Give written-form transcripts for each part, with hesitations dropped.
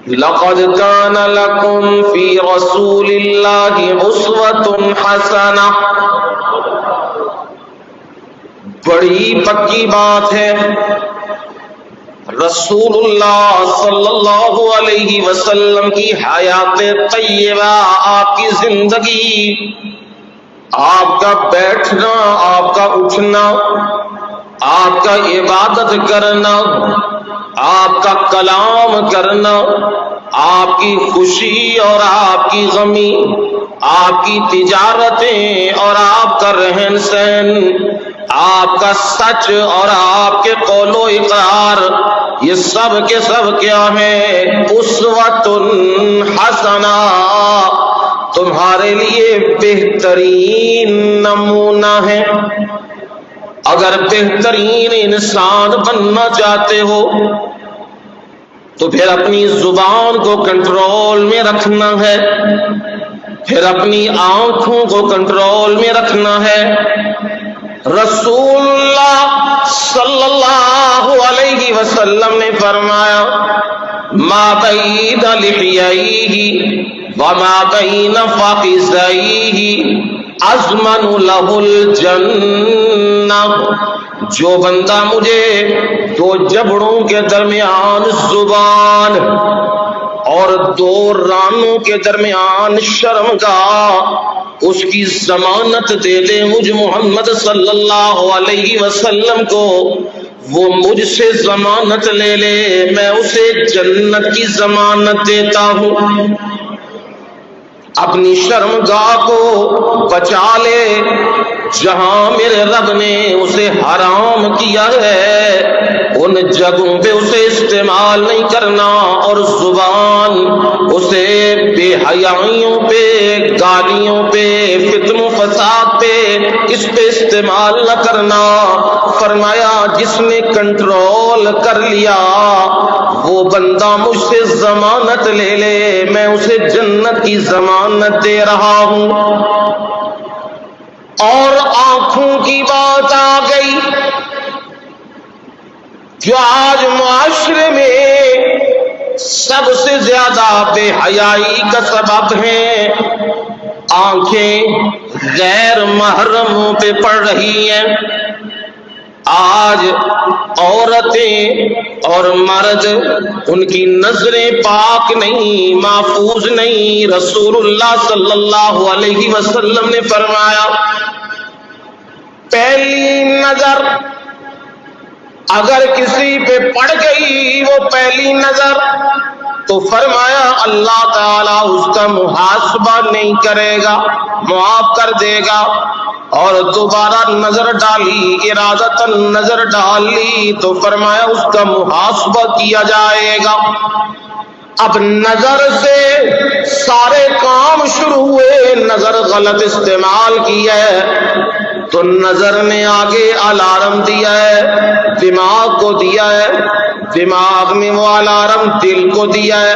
لقد كان لكم في رسول الله أسوة حسنة. بڑی پکی بات ہے، رسول اللہ صلی اللہ علیہ وسلم کی حیات طیبہ، آپ کی زندگی، آپ کا بیٹھنا، آپ کا اٹھنا، آپ کا عبادت کرنا، آپ کا کلام کرنا، آپ کی خوشی اور آپ کی غمی، آپ کی تجارتیں اور آپ کا رہن سہن، آپ کا سچ اور آپ کے قول و اقرار، یہ سب کے سب کیا ہے؟ اسوۃ حسنہ، تمہارے لیے بہترین نمونہ ہے۔ اگر بہترین انسان بننا چاہتے ہو تو پھر اپنی زبان کو کنٹرول میں رکھنا ہے، پھر اپنی آنکھوں کو کنٹرول میں رکھنا ہے۔ رسول اللہ صلی اللہ علیہ وسلم نے فرمایا ما بین لحییہ وما بین فخذیہ ازمن لہ الجنہ، جو بندہ مجھے دو جبڑوں کے درمیان زبان اور دو رانوں کے درمیان شرمگاہ، اس کی ضمانت دے دے مجھ محمد صلی اللہ علیہ وسلم کو، وہ مجھ سے ضمانت لے لے، میں اسے جنت کی ضمانت دیتا ہوں۔ اپنی شرمگاہ کو بچا لے، جہاں میرے رب نے اسے حرام کیا ہے ان جگہوں پہ اسے استعمال نہیں کرنا، اور زبان اسے بے حیائیوں پہ، گالیوں پہ، فتن و فساد پہ، اس پہ استعمال نہ کرنا۔ فرمایا جس نے کنٹرول کر لیا وہ بندہ مجھ سے ضمانت لے لے، میں اسے جنت کی ضمانت دے رہا ہوں۔ اور آنکھوں کی بات آ گئی، جو آج معاشرے میں سب سے زیادہ بے حیائی کا سبب ہے۔ آنکھیں غیر محرموں پہ پڑ رہی ہیں۔ آج عورتیں اور مرد، ان کی نظریں پاک نہیں، محفوظ نہیں۔ رسول اللہ صلی اللہ علیہ وسلم نے فرمایا پہلی نظر اگر کسی پہ پڑ گئی، وہ پہلی نظر، تو فرمایا اللہ تعالیٰ اس کا محاسبہ نہیں کرے گا، معاف کر دے گا۔ اور دوبارہ نظر ڈالی، ارادتاً نظر ڈال لی، تو فرمایا اس کا محاسبہ کیا جائے گا۔ اب نظر سے سارے کام شروع ہوئے، نظر غلط استعمال کی ہے تو نظر نے آگے الارم دیا ہے، دماغ کو دیا ہے، دماغ میں وہ الارم دل کو دیا ہے،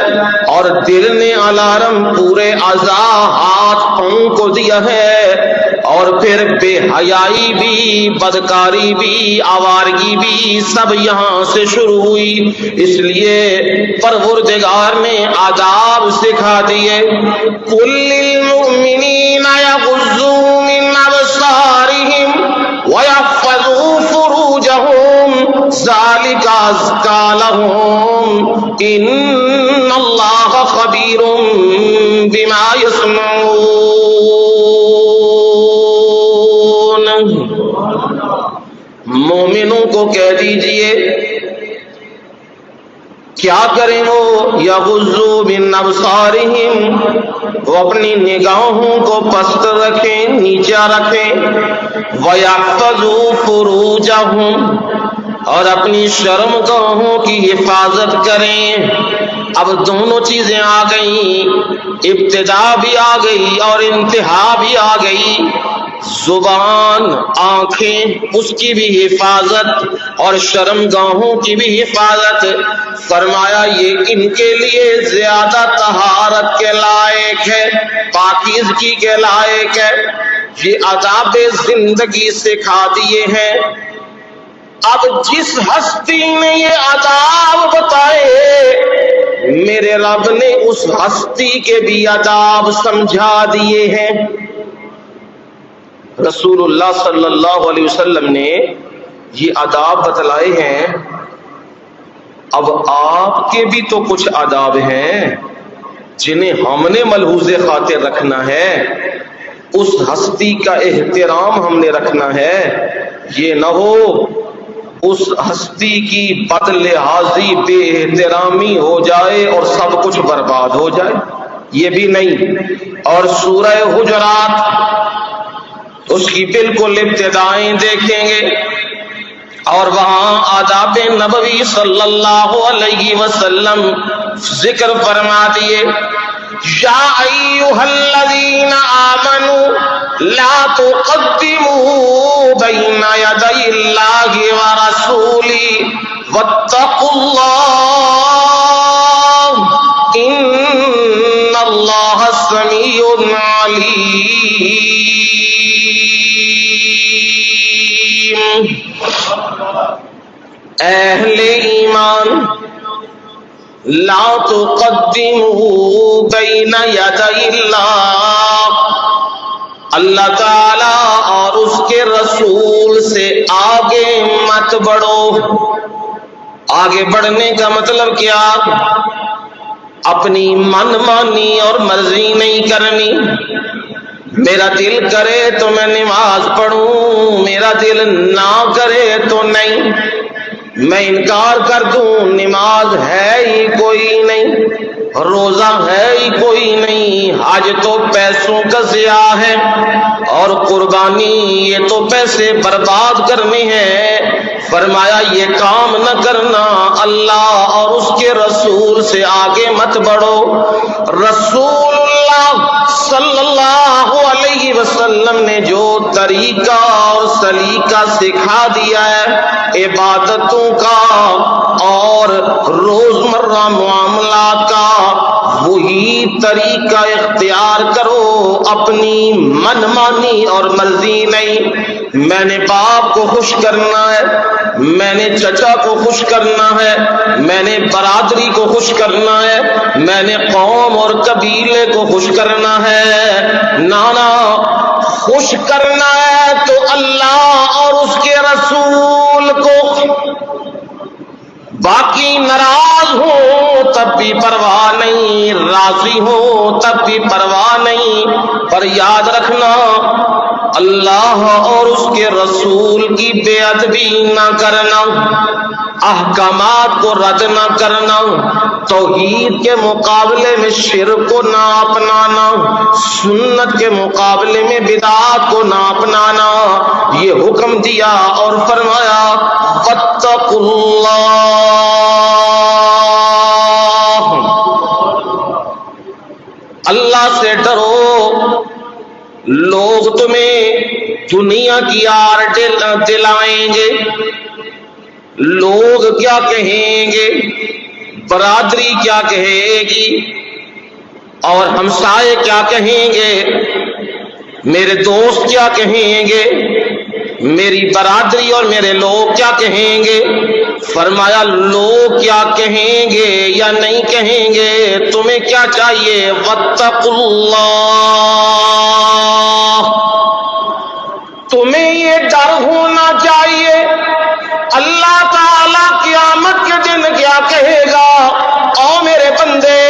اور دل نے الارم پورے اعضاء، ہاتھ پاؤں کو دیا ہے۔ اور پھر بے حیائی بھی، بدکاری بھی، آوارگی بھی سب یہاں سے شروع ہوئی۔ اس لیے پروردگار نے آداب سکھا دیے، قُل لِّلْمُؤْمِنِينَ يَغُضُّوا مِنْ أَبْصَارِهِمْ وَيَحْفَظُوا فُرُوجَهُمْ ذَلِكَ أَزْكَىٰ لَهُمْ إِنَّ اللَّهَ خَبِيرٌ بِمَا يَصْنَعُونَ۔ مومنوں کو کہہ دیجئے کیا کریں وہ، یغضوا من ابصارہم، وہ اپنی نگاہوں کو پست رکھیں، نیچا رکھیں، ویحفظوا فروجہم، اور اپنی شرمگاہوں کی حفاظت کریں۔ اب دونوں چیزیں آ گئیں، ابتدا بھی آ گئی اور انتہا بھی آ گئی۔ زبان، آنکھیں، اس کی بھی حفاظت اور شرمگاہوں کی بھی حفاظت۔ فرمایا یہ ان کے لیے زیادہ طہارت کے لائق ہے، پاکیزگی کے لائق ہے۔ یہ آداب زندگی سکھا دیے ہیں۔ اب جس ہستی نے یہ آداب بتائے میرے رب نے اس ہستی کے بھی آداب سمجھا دیے ہیں۔ رسول اللہ صلی اللہ علیہ وسلم نے یہ آداب بتلائے ہیں، اب آپ کے بھی تو کچھ آداب ہیں جنہیں ہم نے ملحوظ خاطر رکھنا ہے، اس ہستی کا احترام ہم نے رکھنا ہے۔ یہ نہ ہو اس ہستی کی بد لحاظی بے احترامی ہو جائے اور سب کچھ برباد ہو جائے، یہ بھی نہیں۔ اور سورہ حجرات اس کی بالکل ابتدائیں دیکھیں گے اور وہاں آداب نبوی صلی اللہ علیہ وسلم ذکر فرما دیے، یا ایھا الذین آمنوا لا تقدموا بین یدی اللہ ورسولہ واتقوا اللہ ان اللہ سمیع علیم۔ اہل ایمان، لا تقدموا بین یدی اللہ، اللہ تعالی اور اس کے رسول سے آگے مت بڑھو۔ آگے بڑھنے کا مطلب کیا؟ اپنی من مانی اور مرضی نہیں کرنی۔ میرا دل کرے تو میں نماز پڑھوں، میرا دل نہ کرے تو نہیں، میں انکار کر دوں نماز ہے ہی کوئی نہیں، روزہ ہے ہی کوئی نہیں، حج تو پیسوں کا ضیاع ہے اور قربانی یہ تو پیسے برباد کرنے ہیں۔ فرمایا یہ کام نہ کرنا، اللہ اور اس کے رسول سے آگے مت بڑھو۔ رسول اللہ صلی اللہ علیہ وسلم نے جو طریقہ اور سلیقہ سکھا دیا ہے عبادتوں کا اور روزمرہ معاملات کا، وہی طریقہ اختیار کرو، اپنی من مانی اور مرضی نہیں۔ میں نے باپ کو خوش کرنا ہے، میں نے چچا کو خوش کرنا ہے، میں نے برادری کو خوش کرنا ہے، میں نے قوم اور قبیلے کو خوش کرنا ہے، نانا خوش کرنا ہے تو اللہ اور اس کے رسول کو۔ باقی ناراض ہوں تب بھی پرواہ نہیں، راضی ہوں تب بھی پرواہ نہیں، پر یاد رکھنا اللہ اور اس کے رسول کی بے ادبی نہ کرنا، احکامات کو رد نہ کرنا، توحید کے مقابلے میں شرک کو نہ اپنانا، سنت کے مقابلے میں بدعات کو نہ اپنانا، یہ حکم دیا اور فرمایا واتقوا اللہ، اللہ سے ڈرو۔ لوگ تمہیں دنیا کی آر دلائیں گے، لوگ کیا کہیں گے، برادری کیا کہے گی اور ہمسائے کیا کہیں گے، میرے دوست کیا کہیں گے، میری برادری اور میرے لوگ کیا کہیں گے۔ فرمایا لوگ کیا کہیں گے یا نہیں کہیں گے، تمہیں کیا چاہیے؟ واتقوا اللہ، تمہیں یہ ڈر ہونا چاہیے اللہ تعالی قیامت کے دن کیا کہے گا۔ او میرے بندے،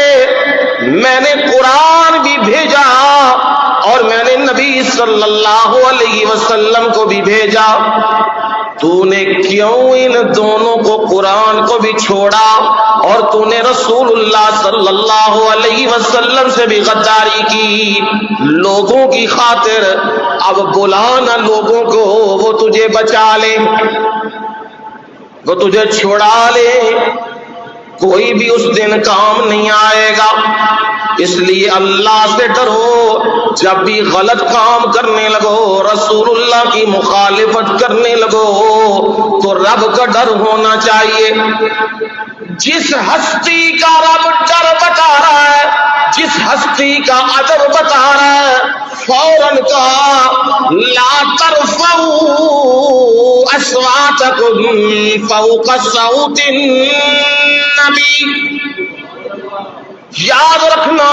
میں نے قرآن بھی بھیجا اور میں نے نبی صلی اللہ علیہ وسلم کو بھی بھیجا، تو نے کیوں ان دونوں کو قرآن کو بھی چھوڑا اور تو نے رسول اللہ صلی اللہ علیہ وسلم سے بھی غداری کی لوگوں کی خاطر؟ اب بلانا لوگوں کو، وہ تجھے بچا لے، وہ تجھے چھڑا لے، کوئی بھی اس دن کام نہیں آئے گا۔ اس لیے اللہ سے ڈرو، جب بھی غلط کام کرنے لگو، رسول اللہ کی مخالفت کرنے لگو تو رب کا ڈر ہونا چاہیے۔ جس ہستی کا رب ڈر بتا رہا ہے، جس ہستی کا ادب بتا رہا ہے، فوراً کہا لا ترفعوا اصواتکم فوق صوت النبی. یاد رکھنا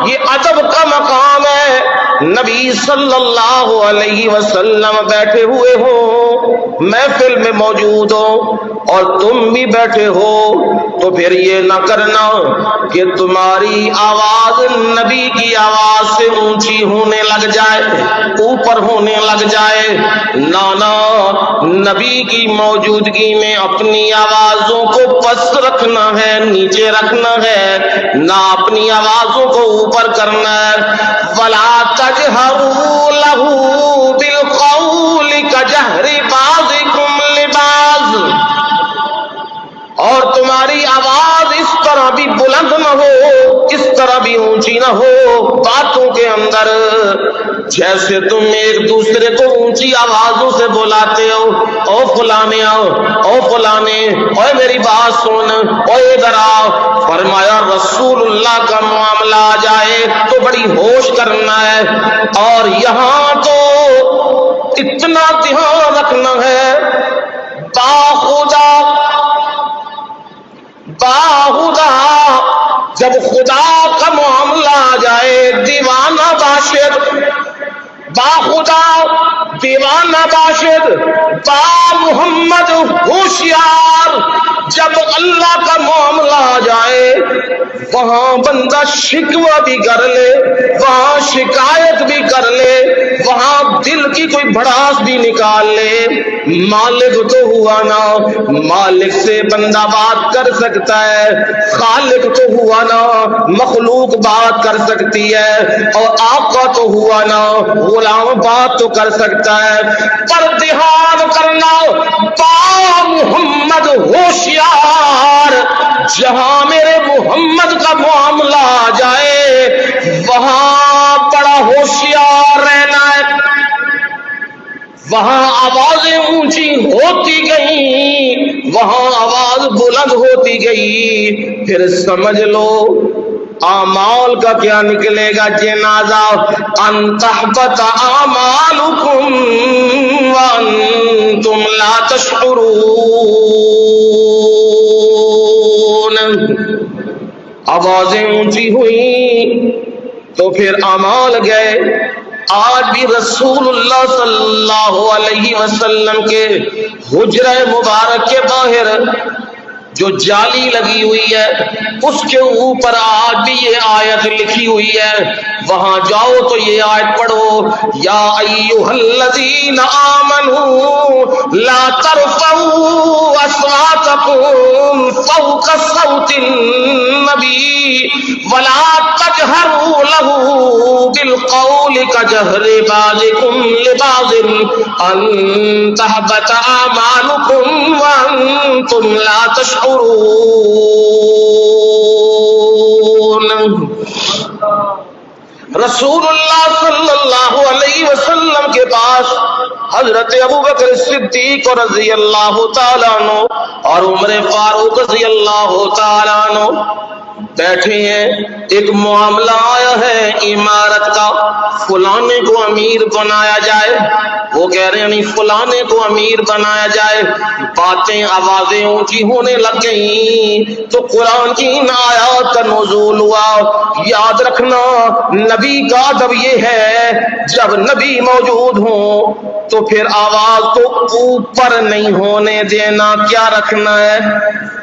یہ ادب کا مقام ہے. نبی صلی اللہ علیہ وسلم بیٹھے ہوئے ہو، محفل میں موجود ہو اور تم بھی بیٹھے ہو، تو پھر یہ نہ کرنا کہ تمہاری آواز نبی کی آواز سے اونچی ہونے لگ جائے، اوپر ہونے لگ جائے. نانا، نبی کی موجودگی میں اپنی آوازوں کو پست رکھنا ہے، نیچے رکھنا ہے، نہ اپنی آوازوں کو اوپر کرنا ہے. وَلَا تَجْهَرُوا لَهُ بِالْقَوْلِ كَجَهْرِ بَعْضِكُمْ لِبَعْضٍ. اور تمہاری آواز اس طرح بھی بلند نہ ہو، اس طرح بھی اونچی نہ ہو باتوں کے اندر جیسے تم ایک دوسرے کو اونچی آوازوں سے بلاتے ہو، او فلانے آؤ، او فلانے، او میری بات سن، او ادھر آؤ. فرمایا رسول اللہ کا معاملہ آ جائے تو بڑی ہوش کرنا ہے. اور یہاں تو اتنا دھیان رکھنا ہے، باخدا جب خدا کا معاملہ آ جائے، دیوانہ باشد، باخدا دیوانہ باشد، با محمد ہوشیار. جب اللہ کا معاملہ آ جائے وہاں بندہ شکوہ بھی کر لے، وہاں شکایت بھی کر لے، وہاں دل کی کوئی بھڑاس بھی نکال لے، مالک تو ہوا نا، مالک سے بندہ بات کر سکتا ہے، خالق تو ہوا نا، مخلوق بات کر سکتی ہے، اور آقا تو ہوا نا، غلام بات تو کر سکتا ہے. پر دھیان کرنا، با محمد ہوشیار، جہاں میرے محمد کا معاملہ آ جائے وہاں بڑا ہوشیار رہنا ہے. وہاں آوازیں اونچی ہوتی گئیں، وہاں آواز بلند ہوتی گئی، پھر سمجھ لو اعمال کا کیا نکلے گا جنازہ. ان تحبط اعمالکم وانتم لا تشعرون. آوازیں اونچی ہوئیں تو پھر اعمال گئے. آج بھی رسول اللہ صلی اللہ علیہ وسلم کے حجرہ مبارک کے باہر جو جالی لگی ہوئی ہے اس کے اوپر آج بھی یہ آیت لکھی ہوئی ہے. وہاں جاؤ تو یہ آیت پڑھو، یا ایھا الذین آمنوا لا ترفعوا اصواتکم فوق صوت النبی ولا تجهروا له بالقول كجهر بعضكم لبعض ان تحبط اعمالكم وانتم لا تشعرون. رسول اللہ صلی اللہ علیہ وسلم کے پاس حضرت ابوبکر صدیق رضی اللہ تعالیٰ عنہ اور عمر فاروق رضی اللہ تعالیٰ عنہ بیٹھے ہیں. ایک معاملہ آیا ہے عمارت کا، فلانے کو امیر بنایا جائے. وہ کہہ رہے ہیں نہیں، فلانے کو امیر بنایا جائے. باتیں آوازیں اونچی ہونے لگ گئیں تو قرآن کی ان آیات کا نزول ہوا. یاد رکھنا نبی کا ادب یہ ہے جب نبی موجود ہوں تو پھر آواز تو اوپر نہیں ہونے دینا، کیا رکھنا ہے؟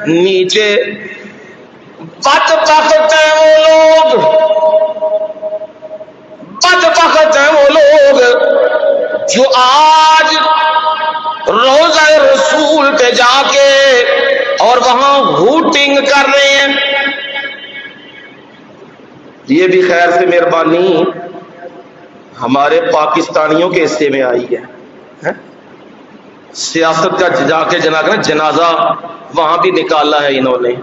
نیچے. بدبخت ہیں وہ لوگ جو آج روضہ رسول پہ جا کے اور وہاں ہوٹنگ کر رہے ہیں. یہ بھی خیر سے مہربانی ہمارے پاکستانیوں کے حصے میں آئی ہے. سیاست کا جا کے جنازہ وہاں بھی نکالا ہے انہوں نے،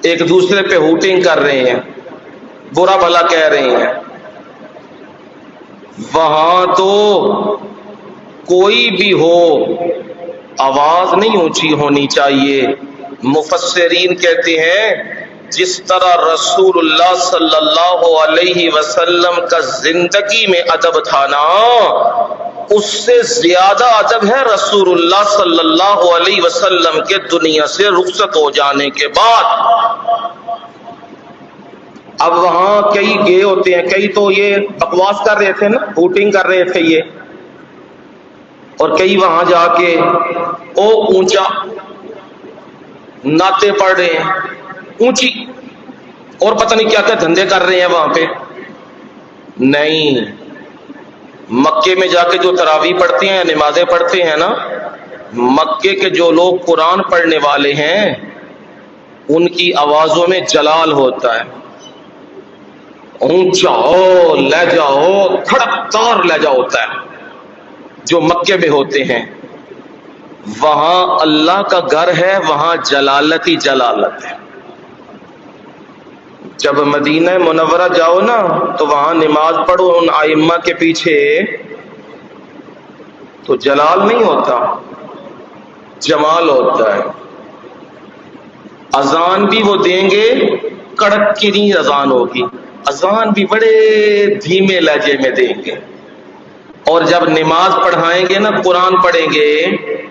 ایک دوسرے پہ ہوٹنگ کر رہے ہیں، برا بھلا کہہ رہے ہیں. وہاں تو کوئی بھی ہو آواز نہیں اونچی ہونی چاہیے. مفسرین کہتے ہیں جس طرح رسول اللہ صلی اللہ علیہ وسلم کا زندگی میں ادب تھا نا، اس سے زیادہ ادب ہے رسول اللہ صلی اللہ علیہ وسلم کے دنیا سے رخصت ہو جانے کے بعد۔ اب وہاں کئی گئے ہوتے ہیں، کئی تو یہ بکواس کر رہے تھے نا، بوٹنگ کر رہے تھے یہ، اور کئی وہاں جا کے او اونچا نعتیں پڑھ رہے ہیں اونچی، اور پتہ نہیں کیا کیا دھندے کر رہے ہیں وہاں پہ۔ نہیں، مکے میں جا کے جو تراویح پڑھتے ہیں یا نمازیں پڑھتے ہیں نا، مکے کے جو لوگ قرآن پڑھنے والے ہیں ان کی آوازوں میں جلال ہوتا ہے، اونچا ہو لہجہ ہو، کھڑکدار لہجہ ہوتا ہے جو مکے میں ہوتے ہیں۔ وہاں اللہ کا گھر ہے، وہاں جلالت ہی جلالت ہے۔ جب مدینہ منورہ جاؤ نا تو وہاں نماز پڑھو ان ائمہ کے پیچھے تو جلال نہیں ہوتا، جمال ہوتا ہے۔ اذان بھی وہ دیں گے، کڑک کی نہیں اذان ہوگی، اذان بھی بڑے دھیمے لہجے میں دیں گے، اور جب نماز پڑھائیں گے نا، قرآن پڑھیں گے،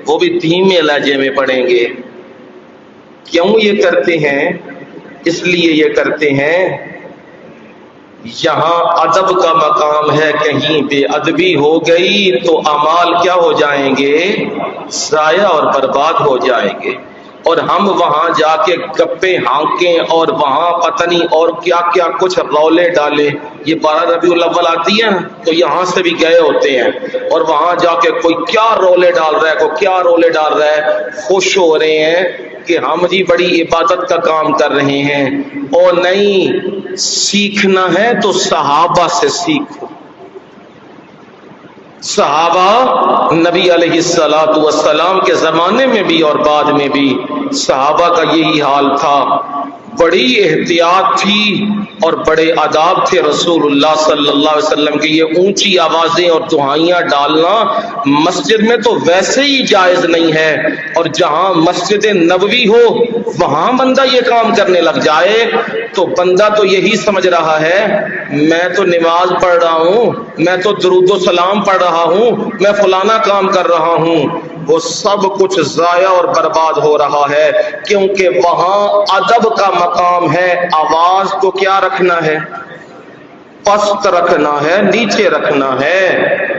وہ بھی دھیمے لہجے میں پڑھیں گے۔ کیوں یہ کرتے ہیں؟ اس لیے یہ کرتے ہیں یہاں ادب کا مقام ہے، کہیں بے ادبی ہو گئی تو اعمال کیا ہو جائیں گے؟ ضائع اور برباد ہو جائیں گے۔ اور ہم وہاں جا کے گپے ہانکیں اور وہاں پتہ نہیں اور کیا کیا کچھ رولے ڈالے۔ یہ 12 ربیع الاول آتی ہے تو یہاں سے بھی گئے ہوتے ہیں، اور وہاں جا کے کوئی کیا رولے ڈال رہا ہے، کوئی کیا رولے ڈال رہا ہے، خوش ہو رہے ہیں کہ ہم جی بڑی عبادت کا کام کر رہے ہیں۔ اور نہیں، سیکھنا ہے تو صحابہ سے سیکھو۔ صحابہ نبی علیہ الصلوۃ والسلام کے زمانے میں بھی اور بعد میں بھی صحابہ کا یہی حال تھا، بڑی احتیاط تھی اور بڑے آداب تھے رسول اللہ صلی اللہ علیہ وسلم کے۔ یہ اونچی آوازیں اور دعائیاں ڈالنا مسجد میں تو ویسے ہی جائز نہیں ہے، اور جہاں مسجد نبوی ہو وہاں بندہ یہ کام کرنے لگ جائے تو بندہ تو یہی سمجھ رہا ہے میں تو نماز پڑھ رہا ہوں، میں تو درود و سلام پڑھ رہا ہوں، میں فلانا کام کر رہا ہوں۔ وہ سب کچھ ضائع اور برباد ہو رہا ہے، کیونکہ وہاں ادب کا مقام ہے۔ آواز کو کیا رکھنا ہے؟ پست رکھنا ہے، نیچے رکھنا ہے۔